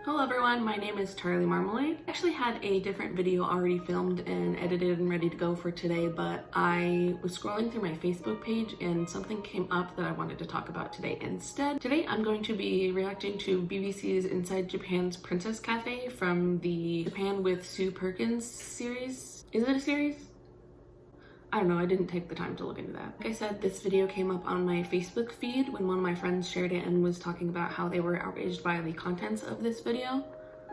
Hello everyone, my name is Charlie Marmalade. I actually had a different video already filmed and edited and ready to go for today, but I was scrolling through my Facebook page and something came up that I wanted to talk about today instead. Today I'm going to be reacting to BBC's Inside Japan's Princess Cafe from the Japan with Sue Perkins series. Is it a series? I don't know, I didn't take the time to look into that. Like I said, this video came up on my Facebook feed when one of my friends shared it and was talking about how they were outraged by the contents of this video.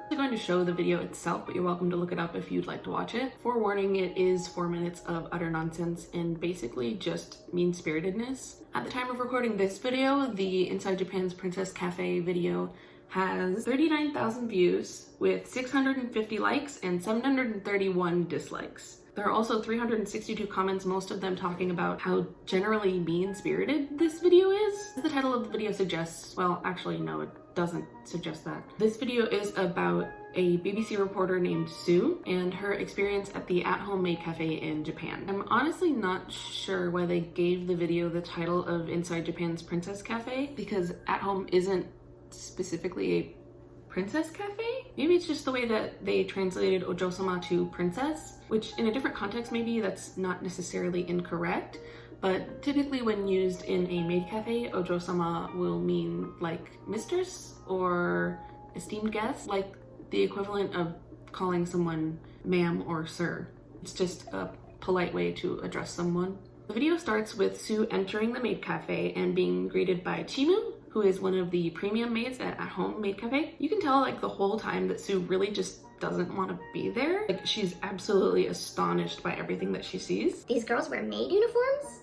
I'm going to show the video itself, but you're welcome to look it up if you'd like to watch it. Forewarning, it is 4 minutes of utter nonsense and basically just mean-spiritedness. At the time of recording this video, the Inside Japan's Princess Cafe video has 39,000 views with 650 likes and 731 dislikes. There are also 362 comments, most of them talking about how generally mean-spirited this video is. As the title of the video suggests, well, actually no, it doesn't suggest that. This video is about a BBC reporter named Sue and her experience at the at-home maid cafe in Japan. I'm honestly not sure why they gave the video the title of Inside Japan's Princess Cafe, because at-home isn't specifically a princess cafe? Maybe it's just the way that they translated ojo-sama to princess, which in a different context maybe that's not necessarily incorrect, but typically when used in a maid cafe, ojo-sama will mean like mistress or esteemed guest, like the equivalent of calling someone ma'am or sir. It's just a polite way to address someone. The video starts with Sue entering the maid cafe and being greeted by Chimu, who is one of the premium maids at home maid cafe. You can tell like the whole time that Sue really just doesn't want to be there. Like she's absolutely astonished by everything that she sees. These girls wear maid uniforms?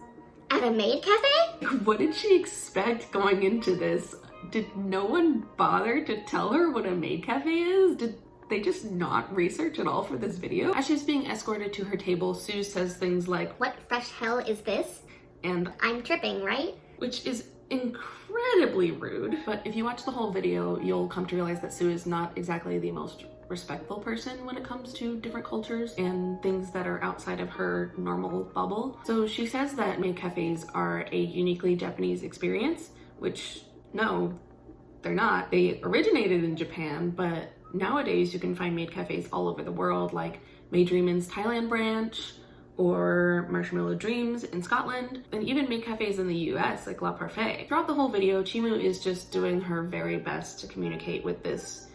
At a maid cafe? What did she expect going into this? Did no one bother to tell her what a maid cafe is? Did they just not research at all for this video? As she's being escorted to her table, Sue says things like, "What fresh hell is this?" and "I'm tripping, right?" Which is incredibly rude. But if you watch the whole video, you'll come to realize that Sue is not exactly the most respectful person when it comes to different cultures and things that are outside of her normal bubble. So she says that maid cafes are a uniquely Japanese experience, which no, they're not. They originated in Japan, but nowadays you can find maid cafes all over the world, like Maid Dreamin's Thailand branch, or Marshmallow Dreams in Scotland, and even maid cafes in the US like La Parfait. Throughout the whole video, Chimu is just doing her very best to communicate with this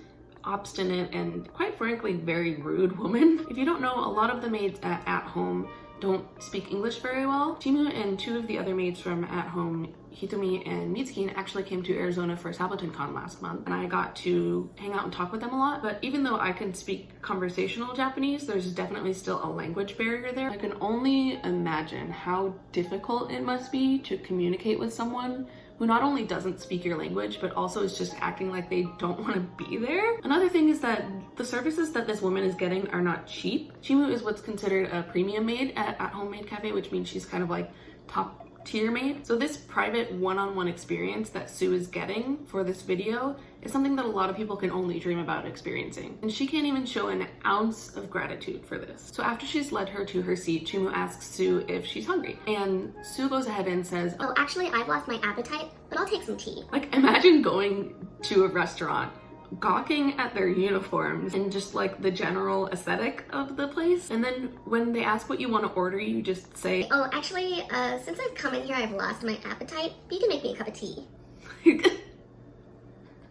obstinate and quite frankly very rude woman. If you don't know, a lot of the maids at home don't speak English very well. Chimu and two of the other maids from at home, Hitomi and Mitsukin, actually came to Arizona for SabatoonCon last month, and I got to hang out and talk with them a lot. But even though I can speak conversational Japanese, there's definitely still a language barrier there. I can only imagine how difficult it must be to communicate with someone who not only doesn't speak your language, but also is just acting like they don't want to be there. Another thing is that the services that this woman is getting are not cheap. Chimu is what's considered a premium maid at home maid cafe, which means she's kind of like top tier maid. So this private one-on-one experience that Sue is getting for this video is something that a lot of people can only dream about experiencing. And she can't even show an ounce of gratitude for this. So after she's led her to her seat, Chimu asks Sue if she's hungry. And Sue goes ahead and says, "Oh, actually, I've lost my appetite, but I'll take some tea." Like, imagine going to a restaurant, gawking at their uniforms and just like the general aesthetic of the place, and then when they ask what you want to order, you just say, "Oh, actually, since I've come in here, I've lost my appetite, but you can make me a cup of tea."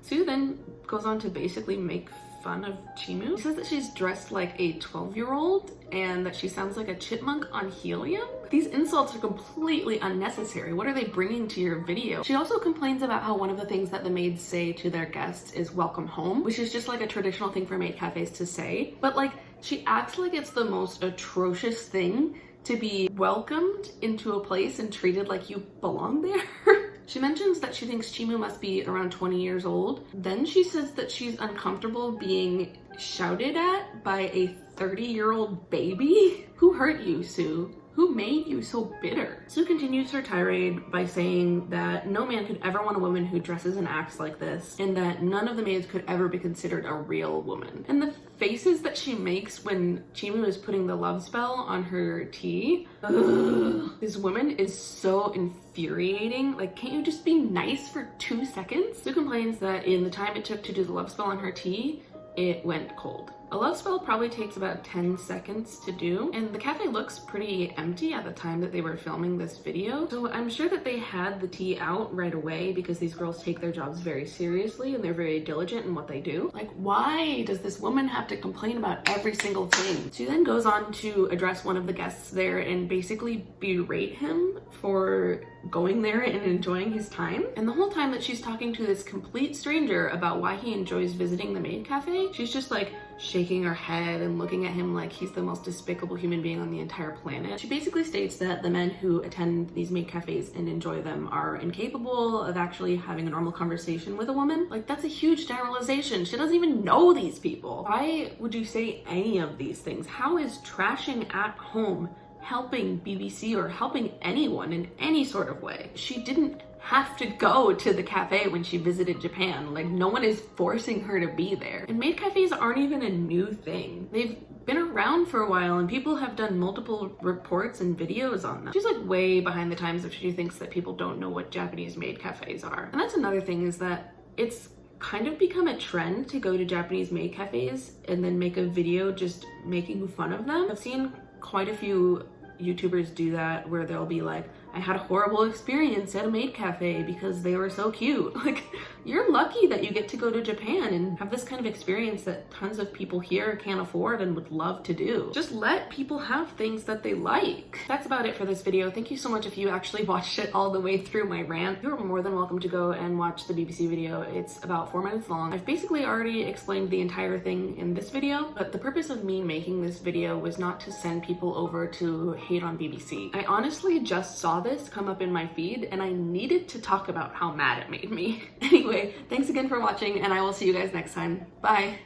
Sue then goes on to basically make fun of Chimu. She says that she's dressed like a 12-year-old and that she sounds like a chipmunk on helium. These insults are completely unnecessary. What are they bringing to your video? She also complains about how one of the things that the maids say to their guests is welcome home, which is just like a traditional thing for maid cafes to say. But like, she acts like it's the most atrocious thing to be welcomed into a place and treated like you belong there. She mentions that she thinks Chimu must be around 20 years old. Then she says that she's uncomfortable being shouted at by a 30-year-old baby. Who hurt you, Sue? Who made you so bitter? Sue continues her tirade by saying that no man could ever want a woman who dresses and acts like this, and that none of the maids could ever be considered a real woman. And the faces that she makes when Chimu is putting the love spell on her tea, ugh, this woman is so infuriating. Like, can't you just be nice for 2 seconds? Sue complains that in the time it took to do the love spell on her tea, it went cold. A love spell probably takes about 10 seconds to do, and the cafe looks pretty empty at the time that they were filming this video. So I'm sure that they had the tea out right away because these girls take their jobs very seriously and they're very diligent in what they do. Like, why does this woman have to complain about every single thing? She then goes on to address one of the guests there and basically berate him for going there and enjoying his time. And the whole time that she's talking to this complete stranger about why he enjoys visiting the maid cafe, she's just like shaking her head and looking at him like he's the most despicable human being on the entire planet. She basically states that the men who attend these maid cafes and enjoy them are incapable of actually having a normal conversation with a woman. Like, that's a huge generalization. She doesn't even know these people. Why would you say any of these things? How is trashing at home helping BBC or helping anyone in any sort of way? She didn't have to go to the cafe when she visited Japan. Like, no one is forcing her to be there. And maid cafes aren't even a new thing. They've been around for a while and people have done multiple reports and videos on them. She's like way behind the times if she thinks that people don't know what Japanese maid cafes are. And that's another thing, is that it's kind of become a trend to go to Japanese maid cafes and then make a video just making fun of them. I've seen quite a few YouTubers do that, where they'll be like, I had a horrible experience at a maid cafe because they were so cute. Like, you're lucky that you get to go to Japan and have this kind of experience that tons of people here can't afford and would love to do. Just let people have things that they like. That's about it for this video. Thank you so much if you actually watched it all the way through my rant. You're more than welcome to go and watch the BBC video. It's about 4 minutes long. I've basically already explained the entire thing in this video, but the purpose of me making this video was not to send people over to hate on BBC. I honestly just saw this come up in my feed and I needed to talk about how mad it made me. Anyway, thanks again for watching and I will see you guys next time. Bye.